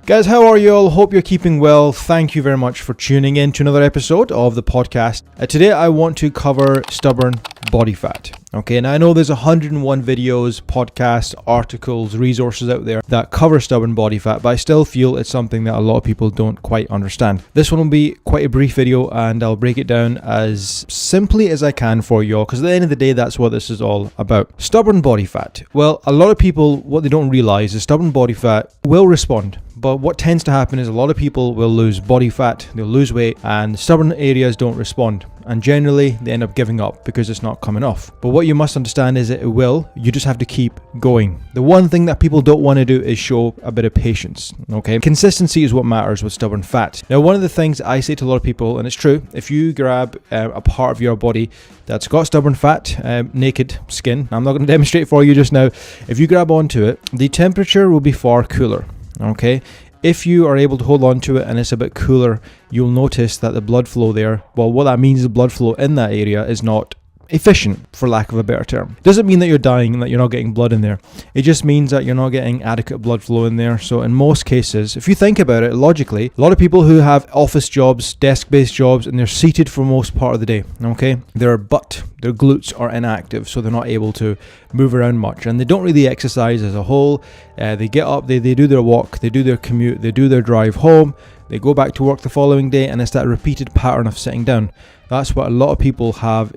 Guys, how are you all? Hope you're keeping well. Thank you very much for tuning in to another episode of the podcast. Today I want to cover stubborn body fat. Okay, now I know there's 101 videos, podcasts, articles, resources out there that cover stubborn body fat, but I still feel it's something that a lot of people don't quite understand. This one will be quite a brief video and I'll break it down as simply as I can for you all, because at the end of the day, that's what this is all about. Stubborn body fat. Well, a lot of people, what they don't realize is stubborn body fat will respond. But what tends to happen is a lot of people will lose body fat, they'll lose weight, and stubborn areas don't respond. And generally, they end up giving up because it's not coming off. But what you must understand is that it will. You just have to keep going. The one thing that people don't want to do is show a bit of patience, okay? Consistency is what matters with stubborn fat. Now, one of the things I say to a lot of people, and it's true, if you grab a part of your body that's got stubborn fat, naked skin, I'm not going to demonstrate for you just now. If you grab onto it, the temperature will be far cooler. Okay, if you are able to hold on to it and it's a bit cooler, you'll notice that the blood flow there, well, what that means is the blood flow in that area is not efficient, for lack of a better term. Doesn't mean that you're dying and that you're not getting blood in there. It just means that you're not getting adequate blood flow in there. So in most cases, if you think about it logically, a lot of people who have office jobs, desk-based jobs, and they're seated for most part of the day, okay, their glutes are inactive, so they're not able to move around much, and they don't really exercise as a whole. They get up, they do their walk, they do their commute, they do their drive home, they go back to work the following day, and it's that repeated pattern of sitting down. That's what a lot of people have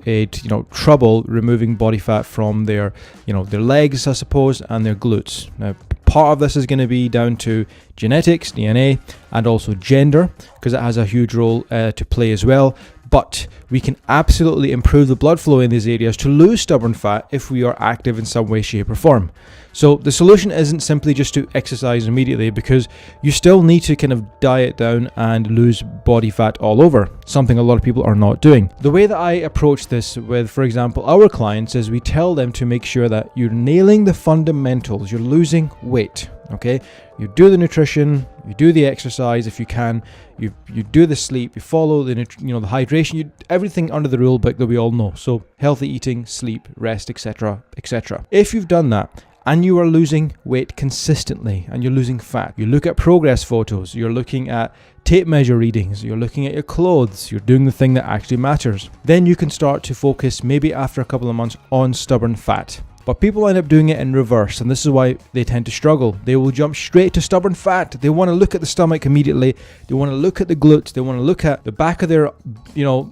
trouble removing body fat from their legs, I suppose, and their glutes. Now, part of this is going to be down to genetics, DNA, and also gender, because it has a huge role to play as well. But we can absolutely improve the blood flow in these areas to lose stubborn fat if we are active in some way, shape, or form. So the solution isn't simply just to exercise immediately, because you still need to kind of diet down and lose body fat all over, something a lot of people are not doing. The way that I approach this with, for example, our clients is we tell them to make sure that you're nailing the fundamentals, you're losing weight. Okay, you do the nutrition, you do the exercise if you can, you do the sleep, you follow the hydration, everything under the rule book that we all know. So healthy eating, sleep, rest, etc., etc. If you've done that and you are losing weight consistently and you're losing fat, you look at progress photos, you're looking at tape measure readings, you're looking at your clothes, you're doing the thing that actually matters, then you can start to focus maybe after a couple of months on stubborn fat. But people end up doing it in reverse, and this is why they tend to struggle. They will jump straight to stubborn fat. They want to look at the stomach immediately. They want to look at the glutes. They want to look at the back of their,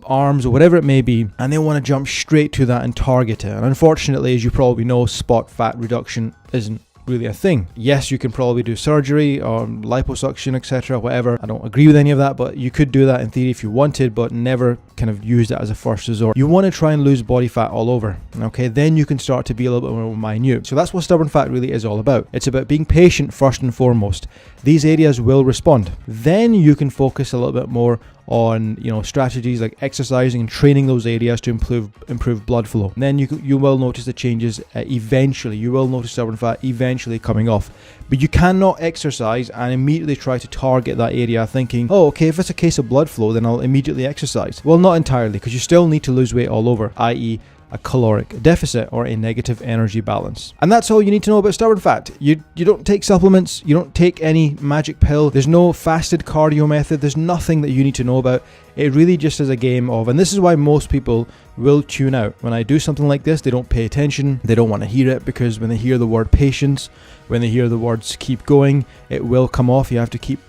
arms or whatever it may be, and they want to jump straight to that and target it. And unfortunately, as you probably know, spot fat reduction isn't really a thing. Yes, you can probably do surgery or liposuction, etc., whatever. I don't agree with any of that, but you could do that in theory if you wanted, but never kind of use that as a first resort. You want to try and lose body fat all over, okay? Then you can start to be a little bit more minute. So that's what stubborn fat really is all about. It's about being patient first and foremost. These areas will respond. Then you can focus a little bit more on strategies like exercising and training those areas to improve blood flow. And then you will notice the changes eventually. You will notice stubborn fat eventually coming off. But you cannot exercise and immediately try to target that area thinking, oh, okay, if it's a case of blood flow, then I'll immediately exercise. Well, not entirely, because you still need to lose weight all over, i.e. a caloric deficit or a negative energy balance. And that's all you need to know about stubborn fat. You don't take supplements, you don't take any magic pill, there's no fasted cardio method, there's nothing that you need to know about. It really just is a game of, and this is why most people will tune out. When I do something like this, they don't pay attention, they don't want to hear it, because when they hear the word patience, when they hear the words keep going, it will come off. You have to keep,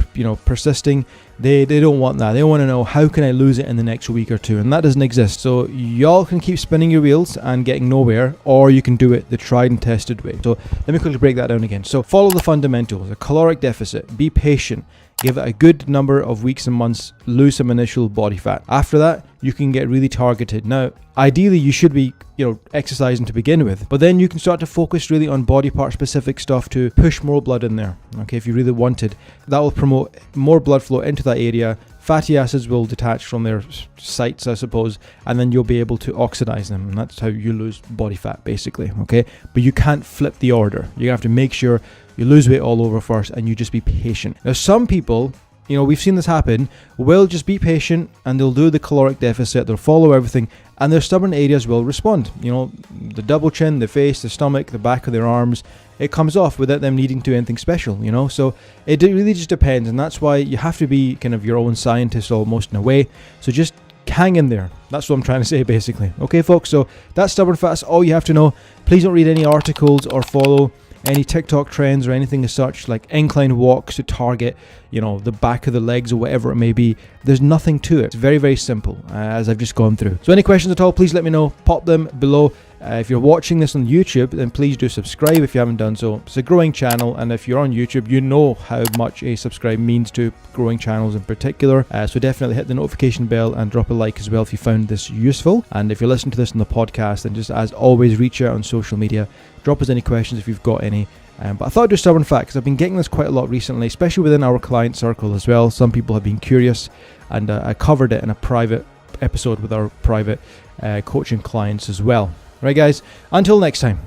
persisting. They don't want that. They want to know, how can I lose it in the next week or two? And that doesn't exist. So y'all can keep spinning your wheels and getting nowhere, or you can do it the tried and tested way. So let me quickly break that down again. So follow the fundamentals, a caloric deficit, be patient, give it a good number of weeks and months, lose some initial body fat. After that, you can get really targeted. Now, ideally, you should be, exercising to begin with, but then you can start to focus really on body part specific stuff to push more blood in there. Okay, if you really wanted, that will promote more blood flow into that area. Fatty acids will detach from their sites, I suppose, and then you'll be able to oxidize them. And that's how you lose body fat, basically. Okay, but you can't flip the order. You have to make sure you lose weight all over first, and you just be patient. Now, some people, we've seen this happen, will just be patient and they'll do the caloric deficit, they'll follow everything, and their stubborn areas will respond. The double chin, the face, the stomach, the back of their arms, it comes off without them needing to do anything special, you know. So it really just depends, and that's why you have to be kind of your own scientist almost in a way. So just hang in there. That's what I'm trying to say, basically. Okay, folks, so that's stubborn fat. That's all you have to know. Please don't read any articles or follow any TikTok trends or anything as such, like incline walks to target, you know, the back of the legs or whatever it may be. There's nothing to it. It's very, very simple, as I've just gone through. So any questions at all, please let me know. Pop them below. If you're watching this on YouTube, then please do subscribe if you haven't done so. It's a growing channel, and if you're on YouTube, you know how much a subscribe means to growing channels in particular. So definitely hit the notification bell and drop a like as well if you found this useful. And if you're listening to this on the podcast, then just as always, reach out on social media. Drop us any questions if you've got any. But I thought I'd do stubborn fat because I've been getting this quite a lot recently, especially within our client circle as well. Some people have been curious, and I covered it in a private episode with our private coaching clients as well. Right, guys, until next time.